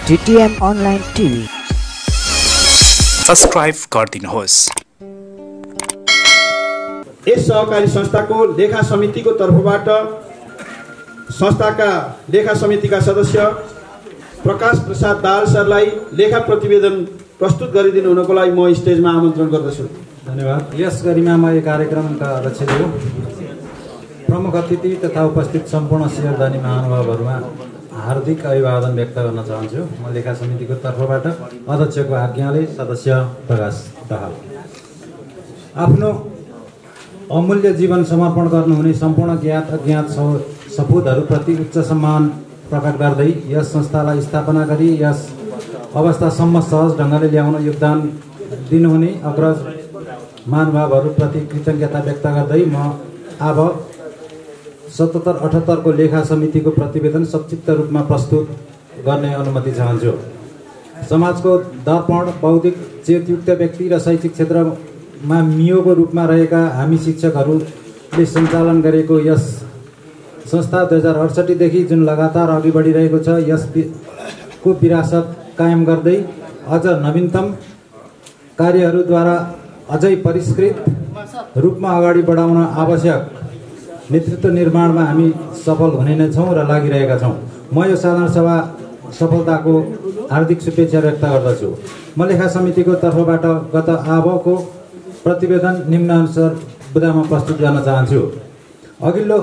DTM Online TV subscribe गरिदिनुहोस्। यस सहकारी संस्थाको लेखा समितिको तर्फबाट संस्थाका लेखा समितिका सदस्य प्रकाश प्रसाद दाहाल सरलाई लेखा प्रतिवेदन प्रस्तुत गरिदिनु हुनको लागि म स्टेजमा आमन्त्रण गर्दछु। धन्यवाद। यस गरिमामय कार्यक्रमका अध्यक्षज्यू, प्रमुख अतिथि तथा उपस्थित सम्पूर्ण शेयरदानी महानुभावहरूमा हार्दिक अभिवादन व्यक्त गर्न चाहन्छु। म लेखा समितिको तर्फबाट अध्यक्षको आज्ञाले सदस्य प्रकाश दाहाल आफ्नो अमूल्य जीवन समर्पण गर्नुहुने सम्पूर्ण ज्ञात अज्ञात सपूतहरूप्रति उच्च सम्मान प्रकट गर्दै यस संस्थालाई स्थापना गरी यस अवस्थासम्म सहज ढङ्गले ल्याउन योगदान दिनुहुने अग्रज महानुभावहरूप्रति कृतज्ञता व्यक्त गर्दै म अब 77-78 को लेखा समितिको प्रतिवेदन संक्षिप्त रूपमा प्रस्तुत गर्ने अनुमति चाहन्छु। समाजको दर्पण, बौद्धिक चेतयुक्त व्यक्ति र शैक्षिक क्षेत्रमा मियोको रूपमा रहेका हामी शिक्षकहरूले सञ्चालन गरेको यस संस्था 2068 देखि जुन लगातार अघि बढिरहेको छ, यसको विरासत कायम गर्दै अझ नवीनतम कार्यहरूद्वारा अझै परिष्कृत रूपमा अगाडि बढाउन आवश्यक नेतृत्व निर्माणमा हामी सफल हुने नै छौँ र लागिरहेका छौँ। म यो साधारण सभा सफलताको हार्दिक शुभेच्छा व्यक्त गर्दछु। म लेखा समितिको तर्फबाट गत आबको प्रतिवेदन निम्नानुसार बुदामा प्रस्तुत गर्न चाहन्छु। अघिल्लो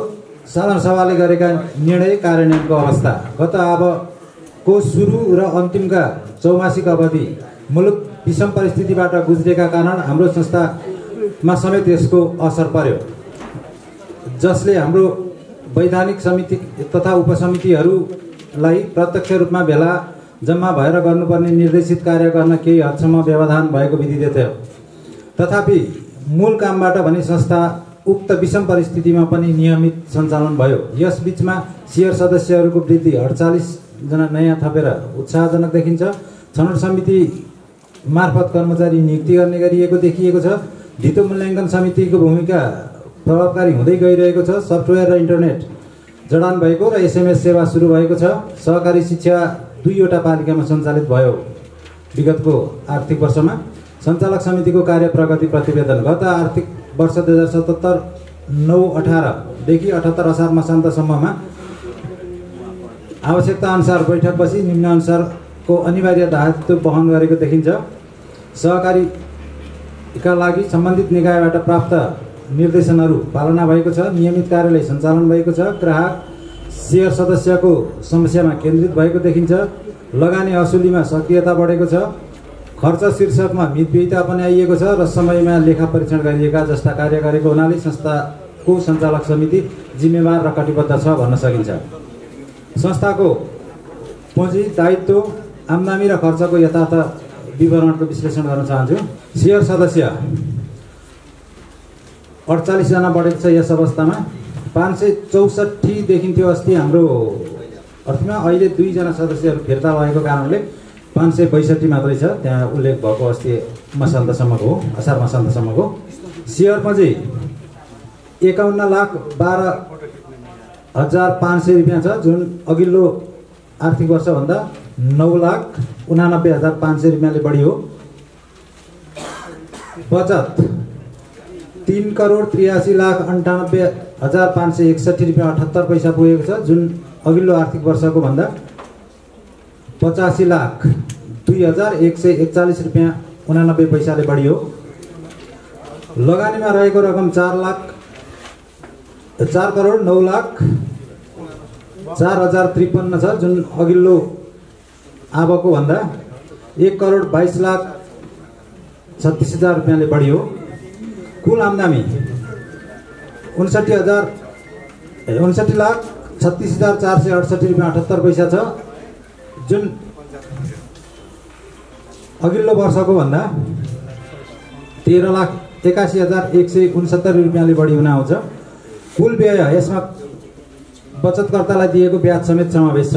साधारण सभाले गरेका निर्णय कार्यान्वयनको अवस्था। गत आबको सुरु र अन्तिमका चौमासिक अवधि मुलुक विषम परिस्थितिबाट गुज्रेका कारण हाम्रो संस्थामा समेत यसको असर पर्यो, जसले हाम्रो वैधानिक समिति तथा उपसमितिहरूलाई प्रत्यक्ष रूपमा भेला जम्मा भएर गर्नुपर्ने निर्देशित कार्य गर्न केही हदसम्म व्यवधान भएको विदित थियो। तथापि मूल कामबाट भने संस्था उक्त विषम परिस्थितिमा पनि नियमित सञ्चालन भयो। यस बीचमा शेयर सदस्यहरूको वृद्धि 48 जना नयाँ थपेर उत्साहजनक देखिन्छ। छनौट समिति मार्फत कर्मचारी नियुक्ति गर्ने गरिएको देखिएको छ। धितो मूल्याङ्कन समितिको भूमिका प्रभावकारी हुँदै गइरहेको छ। सफ्टवेयर र इन्टरनेट जडान भएको र SMS सेवा सुरु भएको छ। सहकारी शिक्षा 2वटा पालिकामा सञ्चालित भयो। विगतको आर्थिक वर्षमा सञ्चालक समितिको कार्य प्रगति प्रतिवेदन। गत आर्थिक वर्ष 2077-9-18 देखि 78 असार मसान्तसम्ममा आवश्यकता अनुसार बैठक बसी निम्नानुसारको अनिवार्य दायित्व वहन गरेको देखिन्छ। सहकारीका लागि सम्बन्धित निकायबाट प्राप्त निर्देशनहरू पालना भएको छ। नियमित कार्यालय सञ्चालन भएको छ। ग्राहक शेयर सदस्यको समस्यामा केन्द्रित भएको देखिन्छ। लगानी असुलीमा सक्रियता बढेको छ। खर्च शीर्षकमा मितव्ययिता अपनाइएको छ र समयमा लेखा परीक्षण गरिएका जस्ता कार्य गरेको हुनाले संस्थाको सञ्चालक समिति जिम्मेवार र कटिबद्ध छ भन्न सकिन्छ। संस्थाको पुँजी, दायित्व, आम्दानी र खर्चको यथार्थ विवरणको विश्लेषण गर्न चाहन्छु। शेयर सदस्य 48 जना बढेको छ। यस अवस्थामा 564 देखिन्थ्यो अस्ति हाम्रो अर्थमा। अहिले 2 जना सदस्यहरू फिर्ता भएको कारणले 562 मात्रै छ। त्यहाँ उल्लेख भएको अस्ति मसान्तसम्मको हो, असार मसान्तसम्मको। शेयर पुँजी 51,12,500 रुपियाँ छ, जुन अघिल्लो आर्थिक वर्षभन्दा 9,89,500 रुपियाँले बढी हो। बचत 3,83,98,561 रुपियाँ 78 पैसा पुगेको छ, जुन अघिल्लो आर्थिक वर्षको भन्दा 85,02,141 रुपियाँ 89 पैसाले बढी हो। लगानीमा रहेको रकम 4,09,04,053 छ, जुन अघिल्लो आबको भन्दा 1,22,36,000 रुपियाँले बढी हो। कुल आम्दानी 59,36,468 रुपियाँ 78 पैसा छ, जुन अघिल्लो वर्षको भन्दा 13,81,169 रुपियाँले बढी हुन आउँछ। कुल व्यय, यसमा बचतकर्तालाई दिएको ब्याज समेत समावेश छ,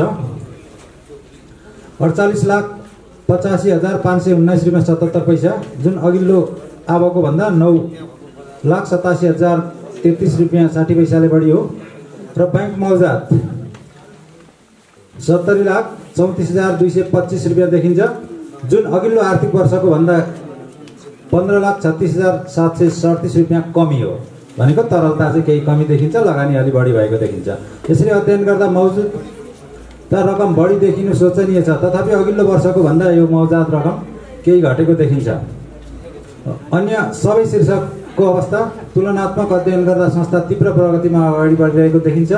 48,85,519 रुपियाँ 77 पैसा, जुन अघिल्लो आबको भन्दा 9,87,033 रुपियाँ 60 पैसाले बढी हो। र बैंक मौजात 70,34,225 रुपियाँ देखिन्छ, जुन अघिल्लो आर्थिक वर्षको भन्दा 15,36,737 रुपियाँ कमी हो। भनेको तरलता चाहिँ केही कमी देखिन्छ, लगानी अलि बढी भएको देखिन्छ। यसरी अध्ययन गर्दा मौजुदा रकम बढी देखिनु सोचनीय छ, तथापि अघिल्लो वर्षको भन्दा यो मौजात रकम केही घटेको देखिन्छ। अन्य सबै शीर्षकको अवस्था तुलनात्मक अध्ययन गर्दा संस्था तीव्र प्रगतिमा अगाडि बढिरहेको देखिन्छ।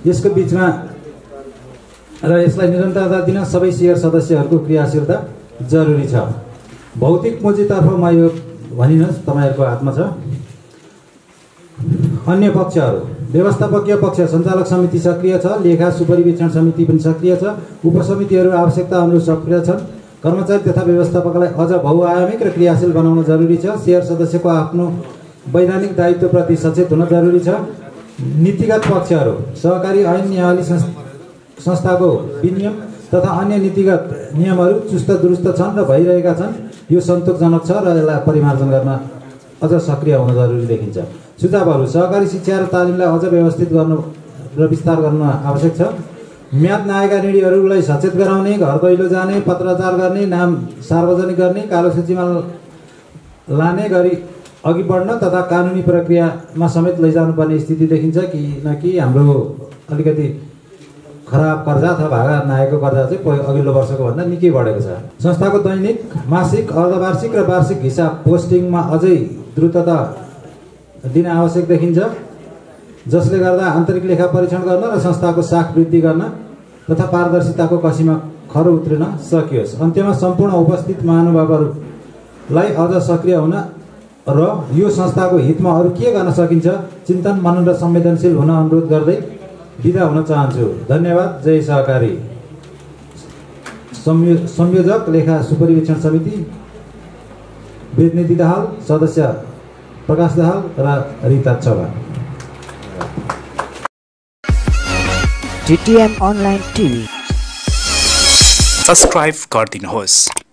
यसको बिचमा र यसलाई निरन्तरता दिन सबै सेयर सदस्यहरूको क्रियाशीलता जरुरी छ। भौतिक पुँजीतर्फ म यो भनिनुहोस् तपाईँहरूको हातमा छ। अन्य पक्षहरू व्यवस्थापकीय पक्ष सञ्चालक समिति सक्रिय छ, लेखा सुपरिवेक्षण समिति पनि सक्रिय छ, उपसमितिहरू आवश्यकता अनुरूप सक्रिय छन्। कर्मचारी तथा व्यवस्थापकलाई अझ बहुआयामिक र क्रियाशील बनाउन जरुरी छ। सेयर सदस्यको आफ्नो वैधानिक दायित्वप्रति सचेत हुन जरुरी छ। नीतिगत पक्षहरू सहकारी ऐन न्यायालय संस्थाको विनियम तथा अन्य नीतिगत नियमहरू चुस्त दुरुस्त छन् र भइरहेका छन्। यो सन्तोषजनक छ र यसलाई परिमार्जन गर्न अझ सक्रिय हुन जरुरी देखिन्छ। सुझावहरू सहकारी शिक्षा र तालिमलाई अझ व्यवस्थित गर्नु र विस्तार गर्न आवश्यक छ। म्याद नआएका ऋणीहरूलाई सचेत गराउने, घर दैलो जाने, पत्राचार गर्ने, नाम सार्वजनिक गर्ने, कालो सूचीमा लाने गरी अघि बढ्न तथा कानुनी प्रक्रियामा समेत लैजानुपर्ने स्थिति देखिन्छ। किनकि हाम्रो अलिकति खराब कर्जा अथवा भागा नआएको कर्जा चाहिँ अघिल्लो वर्षको भन्दा निकै बढेको छ। संस्थाको दैनिक, मासिक, अर्धवार्षिक र वार्षिक हिसाब पोस्टिङमा अझै द्रुतता दिन आवश्यक देखिन्छ, जसले गर्दा आन्तरिक लेखा परीक्षण गर्न र संस्थाको साख वृद्धि गर्न तथा पारदर्शिताको कसीमा खरो उत्रिन सकियोस्। अन्त्यमा सम्पूर्ण उपस्थित महानुभावहरूलाई अझ सक्रिय हुन र यो संस्थाको हितमा अरू के गर्न सकिन्छ चिन्तन, मनन र संवेदनशील हुन अनुरोध गर्दै बिदा हुन चाहन्छु। धन्यवाद। जय सहकारी। संयोजक लेखा सुपरिवेक्षण समिति वेदनीति दाहाल, सदस्य प्रकाश दाहाल र Rita Chauhan. TTM Online TV subscribe गरिदिनुहोस्।